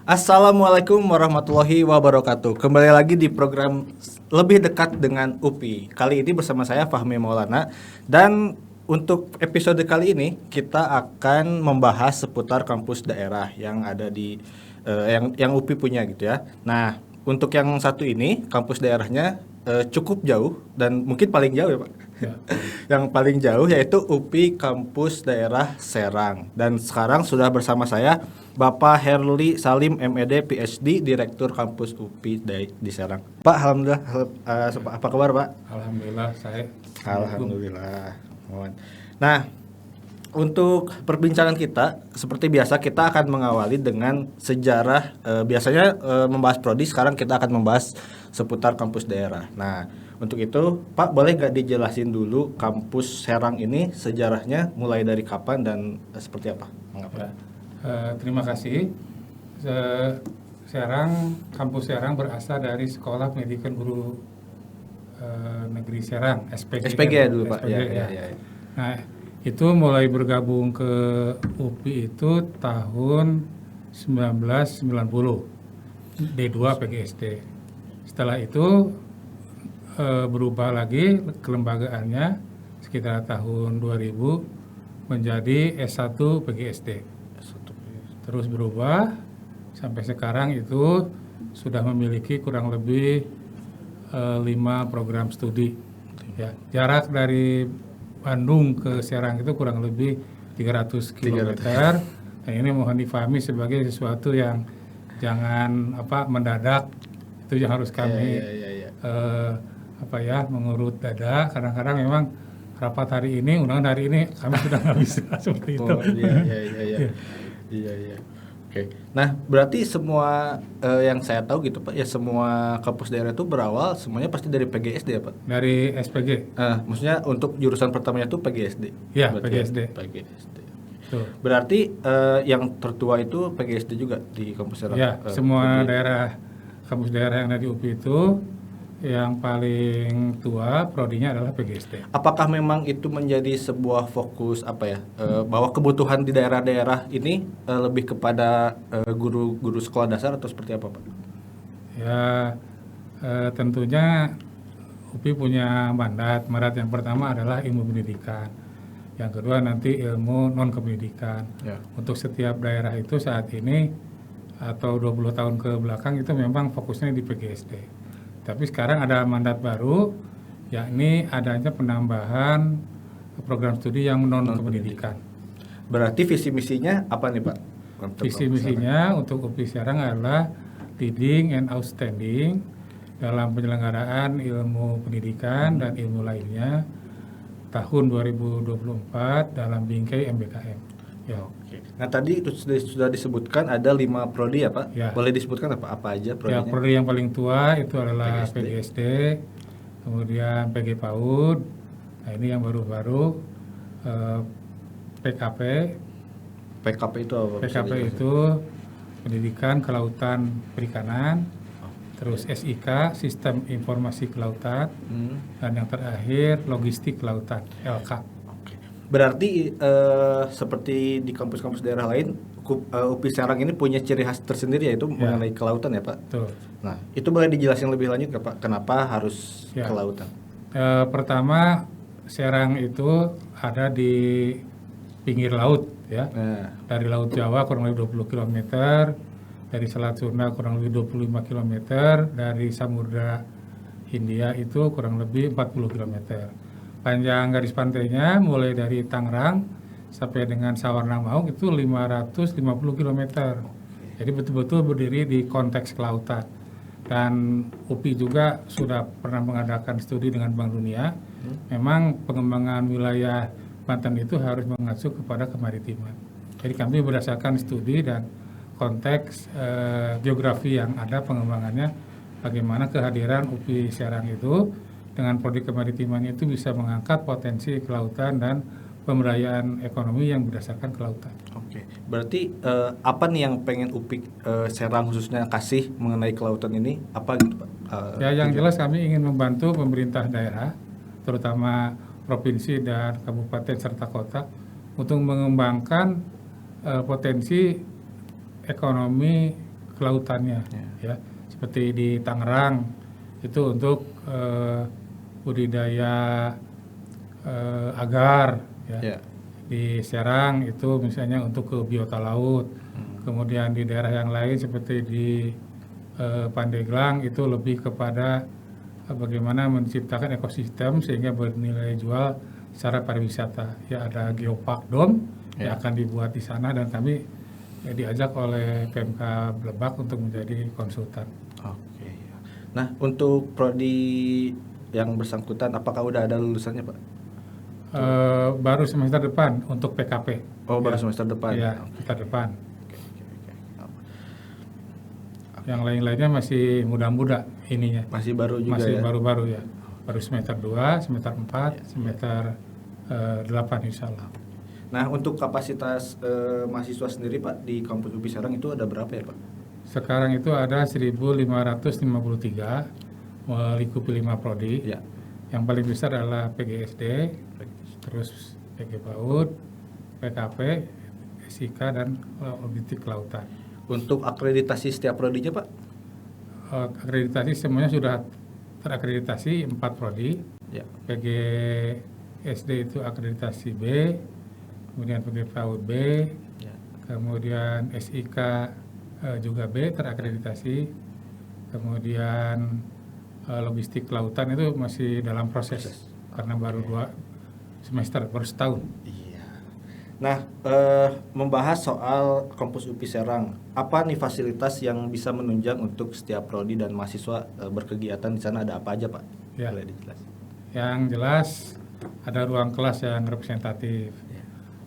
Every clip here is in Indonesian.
Assalamualaikum warahmatullahi wabarakatuh. Kembali lagi di program Lebih Dekat dengan UPI. Kali ini bersama saya Fahmi Maulana, dan untuk episode kali ini kita akan membahas seputar kampus daerah yang ada di yang UPI punya gitu ya. Nah, untuk yang satu ini kampus daerahnya cukup jauh dan mungkin paling jauh ya Pak. Ya. Yang paling jauh yaitu UPI Kampus Daerah Serang. Dan sekarang sudah bersama saya Bapak Herli Salim MED PhD, Direktur Kampus UPI di Serang. Pak, alhamdulillah, apa kabar Pak? Alhamdulillah saya. Alhamdulillah. Nah, untuk perbincangan kita, seperti biasa kita akan mengawali dengan sejarah. Biasanya membahas prodi, sekarang kita akan membahas seputar kampus daerah. Nah, untuk itu Pak, boleh nggak dijelasin dulu kampus Serang ini sejarahnya mulai dari kapan dan seperti apa? Ya. Terima kasih. Kampus Serang berasal dari Sekolah Pendidikan Guru Negeri Serang, SPG ya dulu Pak. SPG, Ya. Nah, itu mulai bergabung ke UPI itu tahun 1990, D2 PGSD. Setelah itu berubah lagi kelembagaannya sekitar tahun 2000 menjadi S1 PGSD. Terus berubah sampai sekarang itu sudah memiliki kurang lebih 5 program studi. Ya, jarak dari Bandung ke Serang itu kurang lebih 300 km. Dan ini mohon difahami sebagai sesuatu yang jangan mendadak. Itu yang harus kami mengurut dada. Kadang-kadang memang rapat hari ini, undangan hari ini, kami sudah nggak bisa seperti itu. Iya. Oke. Nah, berarti semua yang saya tahu gitu Pak, ya semua kampus daerah itu berawal semuanya pasti dari PGSD ya Pak? Dari SPG. Maksudnya untuk jurusan pertamanya itu PGSD? Ya, PGSD. Tuh. Berarti yang tertua itu PGSD juga di kampus daerah? Ya, semua daerah, kampus daerah yang ada di UPI itu yang paling tua prodinya adalah PGSD. Apakah memang itu menjadi sebuah fokus bahwa kebutuhan di daerah-daerah ini lebih kepada guru-guru sekolah dasar atau seperti apa Pak? Ya, tentunya UPI punya mandat yang pertama adalah ilmu pendidikan, yang kedua nanti ilmu non kependidikan. Ya. Untuk setiap daerah itu saat ini atau 20 tahun ke belakang itu memang fokusnya di PGSD. Tapi sekarang ada mandat baru, yakni adanya penambahan program studi yang non kependidikan. Berarti visi misinya apa nih Pak? Visi misinya untuk UPI Serang adalah leading and outstanding dalam penyelenggaraan ilmu pendidikan dan ilmu lainnya tahun 2024 dalam bingkai MBKM. Ya. Oke. Nah, tadi sudah disebutkan ada 5 prodi ya Pak? Ya. Boleh disebutkan apa aja prodinya? Ya, prodi yang paling tua itu adalah PGSD, kemudian PG PAUD. Nah, ini yang baru-baru PKP. PKP itu apa? PKP itu Pendidikan Kelautan Perikanan, terus SIK, Sistem Informasi Kelautan, dan yang terakhir Logistik Kelautan, LK. Berarti seperti di kampus-kampus daerah lain, UPI Serang ini punya ciri khas tersendiri yaitu mengenai kelautan ya Pak? Betul. Nah, itu boleh dijelasin lebih lanjut nggak Pak? Kenapa harus kelautan? Pertama, Serang itu ada di pinggir laut ya. Dari Laut Jawa kurang lebih 20 km, dari Selat Sunda kurang lebih 25 km, dari Samudra Hindia itu kurang lebih 40 km. Panjang garis pantainya mulai dari Tangerang sampai dengan Sawarna Maung itu 550 km. Jadi betul-betul berdiri di konteks kelautan. Dan UPI juga sudah pernah mengadakan studi dengan Bank Dunia. Memang pengembangan wilayah Banten itu harus mengacu kepada kemaritiman. Jadi kami berdasarkan studi dan konteks geografi yang ada pengembangannya, bagaimana kehadiran UPI Serang itu dengan prodi kemaritiman itu bisa mengangkat potensi kelautan dan pemberdayaan ekonomi yang berdasarkan kelautan. Oke, berarti apa nih yang pengen UPI Serang khususnya kasih mengenai kelautan ini? Apa gitu Pak? Yang jelas kami ingin membantu pemerintah daerah, terutama provinsi dan kabupaten serta kota, untuk mengembangkan potensi ekonomi kelautannya, ya. Seperti di Tangerang itu untuk budidaya agar, ya. Di Serang itu misalnya untuk ke biota laut. Kemudian di daerah yang lain seperti di Pandeglang itu lebih kepada bagaimana menciptakan ekosistem sehingga bernilai jual secara pariwisata. Ya, ada geopark dome yang akan dibuat di sana dan kami diajak oleh PMK Lebak untuk menjadi konsultan. Oke. Nah, untuk prodi yang bersangkutan apakah udah ada lulusannya, Pak? Baru semester depan untuk PKP. Oh, baru semester depan. Ya, semester depan. Yang lain-lainnya masih muda-muda ininya. Masih baru juga masih ya? baru-baru ya. Baru semester 2, semester 4, semester 8 insya Allah. Nah, untuk kapasitas mahasiswa sendiri Pak di kampus UPI Serang itu ada berapa ya Pak? Sekarang itu ada 1.553 melingkupi 5 prodi. Ya. Yang paling besar adalah PGSD, terus PG PAUD, PKP, SIK, dan logistik kelautan. Untuk akreditasi setiap prodinya Pak? Akreditasi semuanya sudah terakreditasi 4 prodi. Ya. PGSD itu akreditasi B, kemudian PG PAUD B, Ya. kemudian SIK juga B terakreditasi, kemudian logistik kelautan itu masih dalam proses. Karena baru 2 semester, baru setahun. Iya. Nah, membahas soal kampus UPI Serang, apa nih fasilitas yang bisa menunjang untuk setiap prodi dan mahasiswa berkegiatan di sana, ada apa aja Pak? Ya. Boleh dijelasin. Yang jelas ada ruang kelas yang representatif,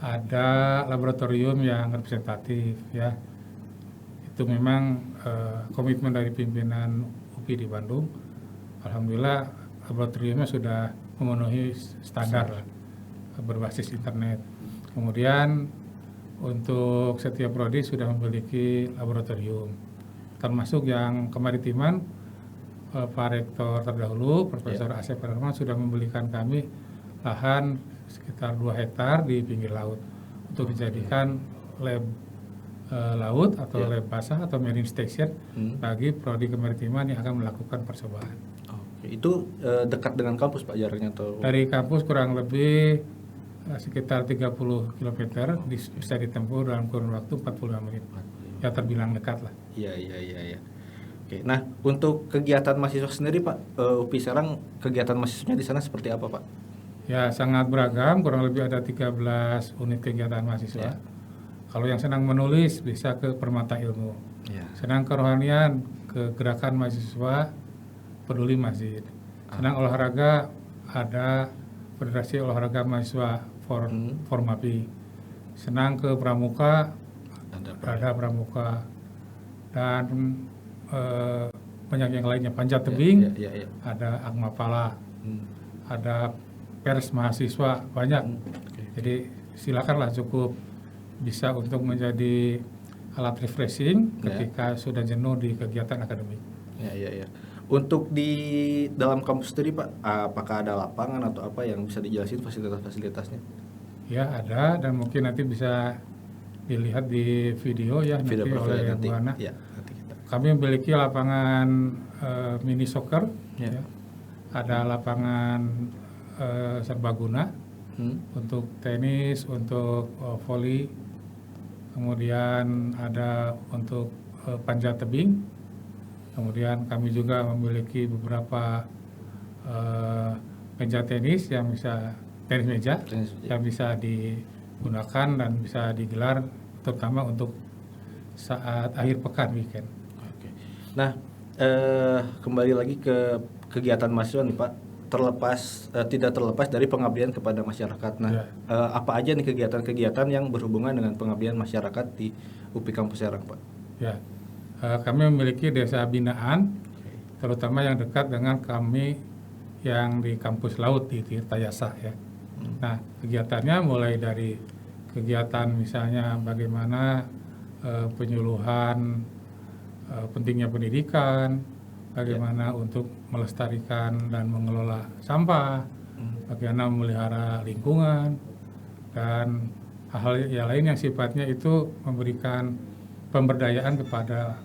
ada laboratorium yang representatif, ya. Itu memang komitmen dari pimpinan UPI di Bandung. Alhamdulillah laboratoriumnya sudah memenuhi standar lah, berbasis internet. Kemudian untuk setiap prodi sudah memiliki laboratorium, termasuk yang kemaritiman. Pak Rektor terdahulu, Profesor Asep Rahman, sudah membelikan kami lahan sekitar 2 hektar di pinggir laut untuk dijadikan lab laut atau lab basah atau marine station bagi prodi kemaritiman yang akan melakukan percobaan. Oke. Itu dekat dengan kampus Pak jaraknya atau? Dari kampus kurang lebih sekitar 30 km, bisa ditempuh dalam kurun waktu 45 menit. Ya, terbilang dekat lah. Iya. Oke. Nah, untuk kegiatan mahasiswa sendiri Pak, UPI Serang kegiatan mahasiswanya di sana seperti apa Pak? Ya, sangat beragam, kurang lebih ada 13 unit kegiatan mahasiswa. Kalau yang senang menulis bisa ke Permata Ilmu. Senang kerohanian ke Gerakan Mahasiswa Peduli Masjid. Senang olahraga ada Federasi Olahraga Mahasiswa Formapi. Senang ke Pramuka ada Pramuka, dan banyak yang lainnya. Panjat tebing ada Akmapala, ada pers mahasiswa banyak. Jadi silakanlah, cukup bisa untuk menjadi alat refreshing ketika sudah jenuh di kegiatan akademik. Ya. Untuk di dalam kampus sendiri Pak, apakah ada lapangan atau apa yang bisa dijelasin fasilitas-fasilitasnya? Ya, ada, dan mungkin nanti bisa dilihat di video ya, nanti oleh Bu Ana. Ya, nanti kita. Kami memiliki lapangan mini soccer, ya. Ada lapangan serbaguna untuk tenis, untuk voli, kemudian ada untuk panjat tebing. Kemudian kami juga memiliki beberapa meja tenis yang bisa tenis meja yang bisa digunakan dan bisa digelar, terutama untuk saat akhir pekan, weekend. Oke. Nah, kembali lagi ke kegiatan mahasiswa nih Pak, tidak terlepas dari pengabdian kepada masyarakat. Nah, apa aja nih kegiatan-kegiatan yang berhubungan dengan pengabdian masyarakat di UPI Kampus Serang Pak? Ya, kami memiliki desa binaan, terutama yang dekat dengan kami yang di kampus laut di Tirtayasa, ya. Nah, kegiatannya mulai dari kegiatan misalnya bagaimana penyuluhan pentingnya pendidikan, bagaimana untuk melestarikan dan mengelola sampah, bagaimana memelihara lingkungan, dan hal-hal yang lain yang sifatnya itu memberikan pemberdayaan kepada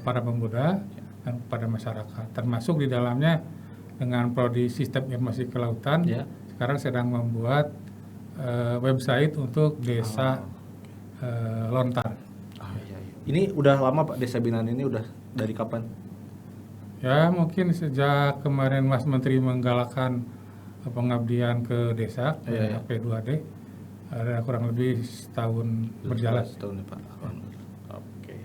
para pemuda dan kepada masyarakat. Termasuk di dalamnya dengan prodi sistem informasi kelautan, sekarang sedang membuat website untuk desa Lontar. Ini udah lama Pak desa binaan ini, udah dari kapan? Ya mungkin sejak kemarin Mas Menteri menggalakkan pengabdian ke desa, P2D, ada kurang lebih setahun berjalan. Setahun ya Pak. Oke.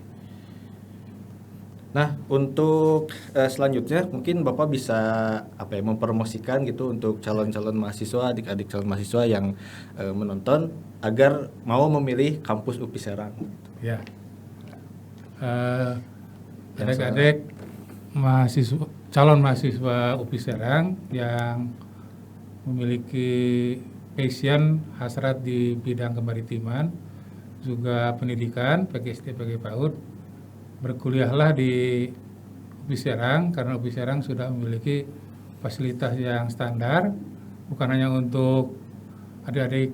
Nah untuk selanjutnya mungkin Bapak bisa mempromosikan gitu untuk calon-calon mahasiswa, adik-adik calon mahasiswa yang menonton agar mau memilih kampus UPI Serang. Ya. Adik-adik mahasiswa, calon mahasiswa UPI Serang yang memiliki passion, hasrat di bidang kemaritiman, juga pendidikan, PGSD, PG PAUD, berkuliahlah di UPI Serang karena UPI Serang sudah memiliki fasilitas yang standar, bukan hanya untuk adik-adik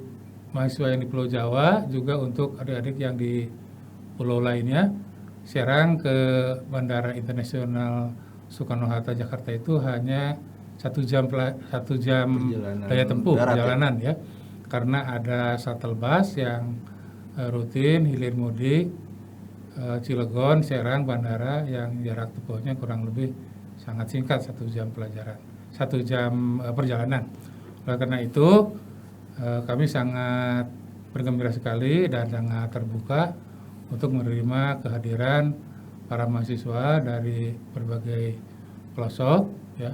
mahasiswa yang di Pulau Jawa, juga untuk adik-adik yang di pulau lainnya. Serang ke Bandara Internasional Soekarno-Hatta Jakarta itu hanya 1 jam daya tempuh perjalanan ya, karena ada shuttle bus yang rutin hilir mudik Cilegon, Serang, Bandara yang jarak tempuhnya kurang lebih sangat singkat, 1 jam perjalanan. Oleh karena itu kami sangat bergembira sekali dan sangat terbuka untuk menerima kehadiran para mahasiswa dari berbagai pelosok, ya,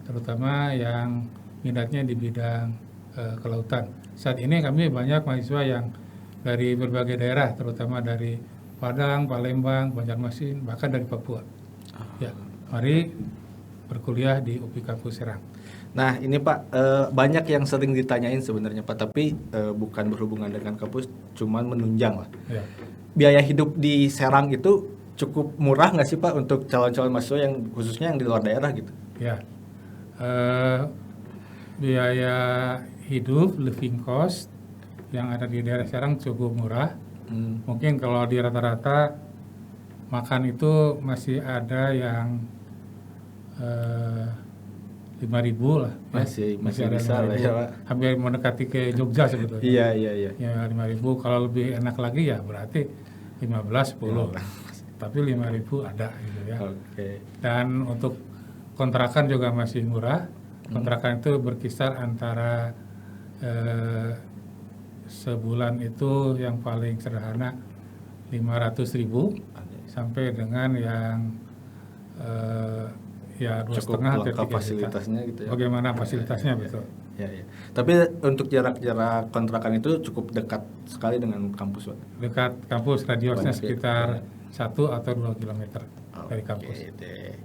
terutama yang minatnya di bidang kelautan. Saat ini kami banyak mahasiswa yang dari berbagai daerah, terutama dari Padang, Palembang, Banjarmasin, bahkan dari Papua. Ya, mari berkuliah di UPI Kampus Serang. Nah ini Pak, banyak yang sering ditanyain sebenarnya Pak, tapi bukan berhubungan dengan kampus, cuman menunjang lah. Ya. Biaya hidup di Serang itu cukup murah nggak sih Pak untuk calon-calon mahasiswa yang khususnya yang di luar daerah gitu? Ya, biaya hidup, living cost yang ada di daerah Serang cukup murah. Mungkin kalau di rata-rata makan itu masih ada yang 5.000 lah. Masih ada bisa lah ya Pak. Hampir mendekati ke Jogja sebetulnya. Iya. Ya 5.000, kalau lebih enak lagi ya berarti 15, 10. Tapi 5.000 ada gitu ya. Oke. Dan untuk kontrakan juga masih murah. Kontrakan itu berkisar antara sebulan itu yang paling sederhana 500.000 sampai dengan yang ya 2,5 lengkap fasilitasnya gitu ya. Bagaimana fasilitasnya betul. Ya. Tapi untuk jarak-jarak kontrakan itu cukup dekat sekali dengan kampus Pak. Dekat kampus, radiusnya Banyak ya. sekitar 1 atau 2 km dari kampus. Deh.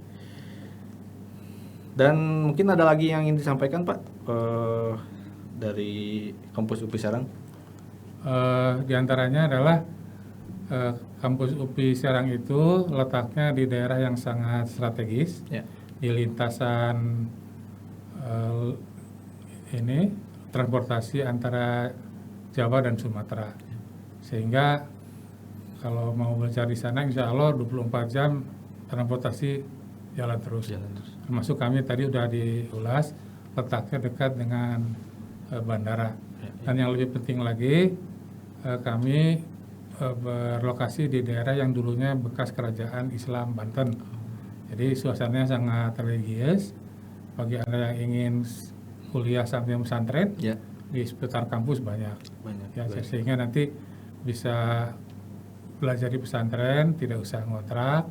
Dan mungkin ada lagi yang ingin disampaikan Pak dari kampus UPI Serang? Di antaranya adalah kampus UPI Serang itu letaknya di daerah yang sangat strategis, di lintasan ini transportasi antara Jawa dan Sumatera, sehingga kalau mau belajar di sana insya Allah 24 jam transportasi jalan terus. Termasuk kami tadi udah diulas letaknya dekat dengan bandara. Dan yang lebih penting lagi, kami berlokasi di daerah yang dulunya bekas kerajaan Islam Banten. Jadi suasananya sangat religius. Bagi Anda yang ingin kuliah sambil pesantren, di sekitar kampus banyak. Ya, sehingga nanti bisa belajar di pesantren, tidak usah ngontrak.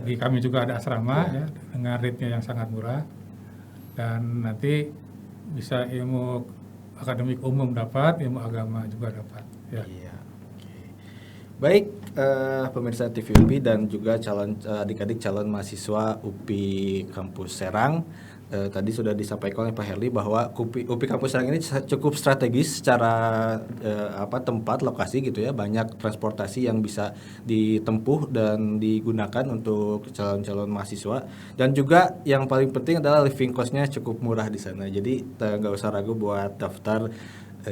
Di kami juga ada asrama ya, dengan rate-nya yang sangat murah. Dan nanti bisa ilmu akademik umum dapat, ilmu agama juga dapat. Ya. Baik, pemirsa TV UPI dan juga calon adik-adik calon mahasiswa UPI Kampus Serang, tadi sudah disampaikan oleh Pak Herli bahwa UPI Kampus Serang ini cukup strategis secara tempat lokasi gitu ya, banyak transportasi yang bisa ditempuh dan digunakan untuk calon-calon mahasiswa, dan juga yang paling penting adalah living cost-nya cukup murah di sana. Jadi nggak usah ragu buat daftar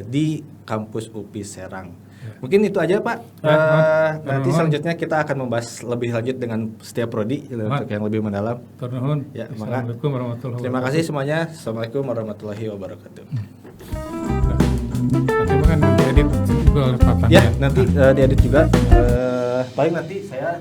di Kampus UPI Serang. Mungkin itu aja Pak. Ya, Nanti selanjutnya kita akan membahas lebih lanjut dengan setiap prodi untuk yang lebih mendalam. Turnuhun. Ya, Assalamualaikum warahmatullahi wabarakatuh. Terima kasih semuanya. Assalamualaikum warahmatullahi wabarakatuh. Nanti kan diedit juga oleh Pak Tanya. Ya, nanti diedit juga. Paling nanti saya